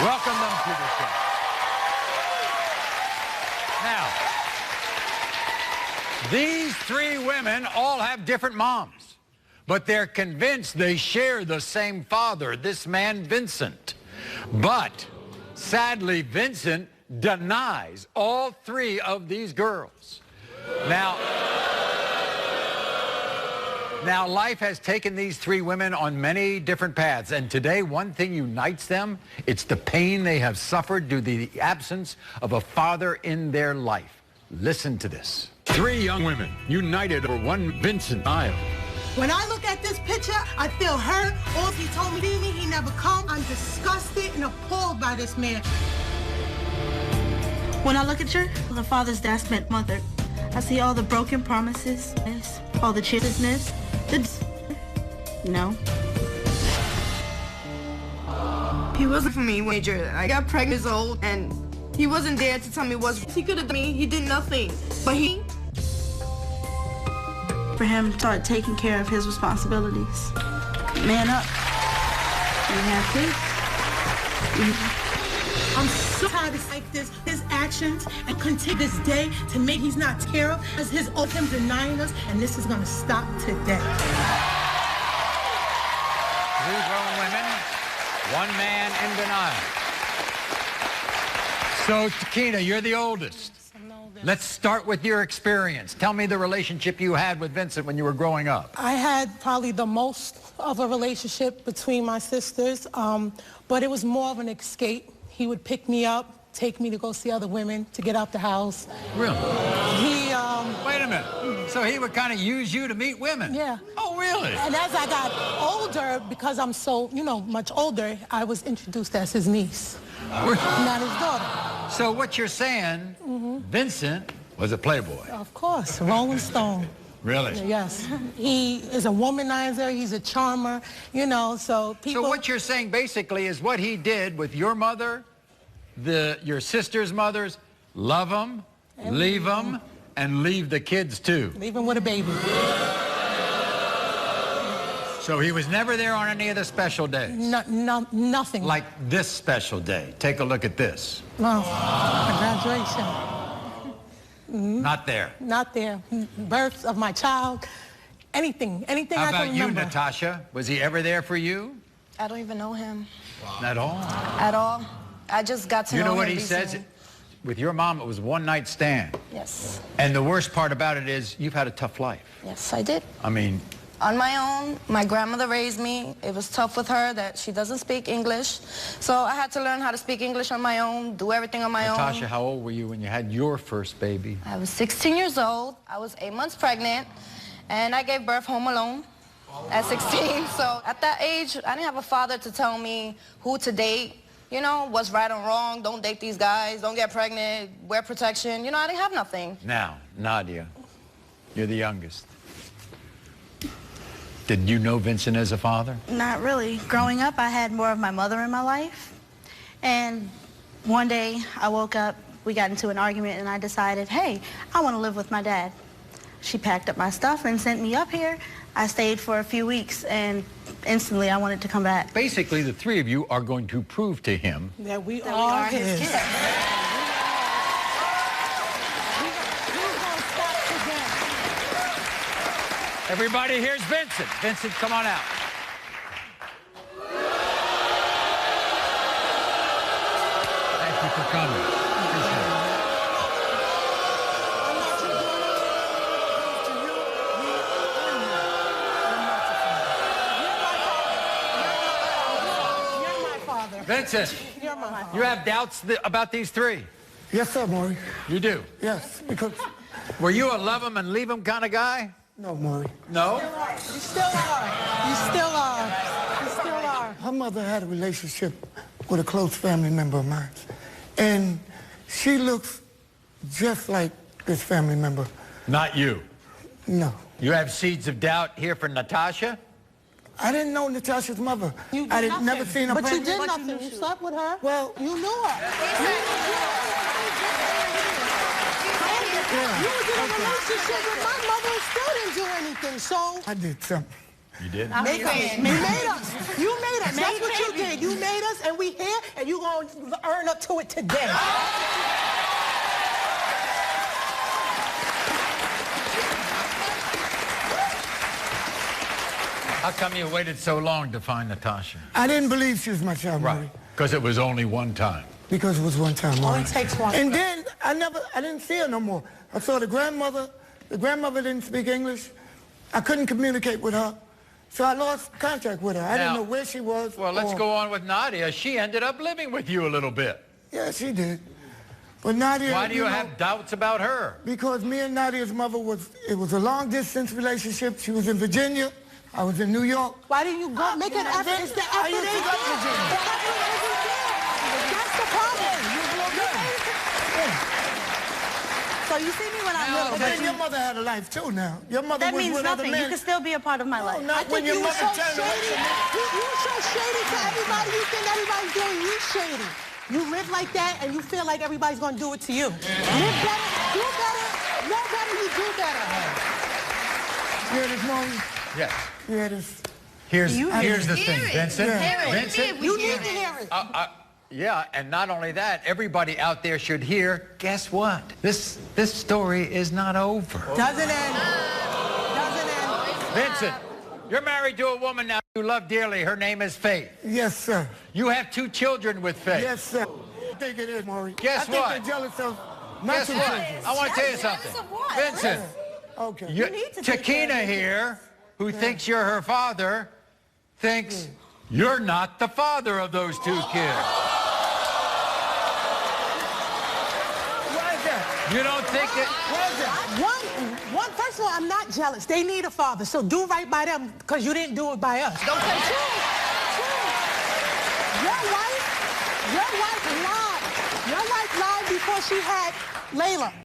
Welcome them to the show. Now, these three women all have different moms, but they're convinced they share the same father, this man, Vincent. But, sadly, Vincent denies all three of these girls. Now, life has taken these three women on many different paths, and today one thing unites them. It's the pain they have suffered due to the absence of a father in their life. Listen to this. Three young women united over one Vincent child. When I look at this picture, I feel hurt. All he told me, he never come. I'm disgusted and appalled by this man. When I look at you, the father's that spent mother. I see all the broken promises, all the chitness, no. He wasn't for me when I got pregnant years old, and he wasn't there to tell me what he could have done. He did nothing, but he. For him to start taking care of his responsibilities. Man up. You have to. I'm so tired of like this, his actions, and continue this day to make he's not care of, as his of him denying us, and this is gonna stop today. Three grown women, one man in denial. So, Takina, you're the oldest. Let's start with your experience. Tell me the relationship you had with Vincent when you were growing up. I had probably the most of a relationship between my sisters, but it was more of an escape. He would pick me up, take me to go see other women, to get out the house. Really? Wait a minute. So he would kind of use you to meet women? Yeah. Oh, really? And as I got older, because I'm so, much older, I was introduced as his niece, not his daughter. So what you're saying, Vincent was a playboy? Of course, Rolling Stone. Really? Yes. He is a womanizer, he's a charmer, so people... So what you're saying basically is what he did with your mother, your sister's mothers, love them, leave them, and leave the kids too. Leave them with a baby. So he was never there on any of the special days? Nothing. Like this special day. Take a look at this. Oh, graduation. Not there. Not there. Birth of my child, anything I can remember. How about you, Natasha? Was he ever there for you? I don't even know him. Wow. At all? At all. I just got to know him. You know what he recently. says? With your mom, it was one-night stand. Yes. And the worst part about it is you've had a tough life. Yes, I did. I mean... On my own, my grandmother raised me. It was tough with her that she doesn't speak English. So I had to learn how to speak English on my own, do everything on my own. Natasha, how old were you when you had your first baby? I was 16 years old. I was 8 months pregnant, and I gave birth home alone at 16. So at that age, I didn't have a father to tell me who to date, what's right or wrong. Don't date these guys. Don't get pregnant. Wear protection. I didn't have nothing. Now, Nadia, you're the youngest. Did you know Vincent as a father? Not really. Growing up, I had more of my mother in my life. And one day, I woke up, we got into an argument, and I decided, hey, I want to live with my dad. She packed up my stuff and sent me up here. I stayed for a few weeks, and instantly I wanted to come back. Basically, the three of you are going to prove to him that we are his kids. Everybody, here's Vincent. Vincent, come on out. Thank you for coming. You're my father. Vincent, You're my father. You have doubts about these three? Yes, sir, Maury. You do? Yes, because... Were you a love them and leave them kind of guy? No, Maury. No? You still are. You still are. You still are. Her mother had a relationship with a close family member of mine. And she looks just like this family member. Not you? No. You have seeds of doubt here for Natasha? I didn't know Natasha's mother. You did I nothing. never seen her. But you did But nothing. You slept with her. Well, you knew her. You was in a relationship with my mother and still didn't do anything, so... I did something. You did? You made us. You made us. That's what you did. You made us, and we here, and you going to earn up to it today. How come you waited so long to find Natasha? I didn't believe she was my child, Maury. Because it was only one time. Because it was one time, Maury. Only takes one. And then I didn't see her no more. I saw the grandmother. The grandmother didn't speak English. I couldn't communicate with her. So I lost contact with her. I didn't know where she was. Well, let's go on with Nadia. She ended up living with you a little bit. Yeah, she did. But Nadia... Why do you have doubts about her? Because me and Nadia's mother it was a long-distance relationship. She was in Virginia. I was in New York. Why didn't you go make an effort? It's the effort used to ain't love there. Virginia. The effort isn't there. That's the problem. So you see me when I'm little, But then your mother had a life too now. Your mother that was means with other nothing. men. You can still be a part of my life. No, not when your mother turned away from me. You so shady to everybody. You think everybody's doing you shady. You live like that, and you feel like everybody's going to do it to you. Live better, do better, know better, you do better. You hear this, Maury? Yes. You hear this? Here's the thing, Vincent. Vincent, you need to hear it. Yeah, and not only that, everybody out there should hear, guess what? This story is not over. Doesn't end. Doesn't end. Vincent, you're married to a woman now you love dearly. Her name is Faith. Yes, sir. You have 2 children with Faith. Yes, sir. I think it is, Maury. Guess I think what? they're jealous of my Guess 2 what? children. I want to tell you something. Vincent, Okay. Chiquina here, who thinks you're her father, thinks you're not the father of those 2 kids. Why is that? You don't think it? Why is that? First of all, I'm not jealous. They need a father, so do right by them because you didn't do it by us. Don't say true. Your wife lied. Your wife lied before she had Layla.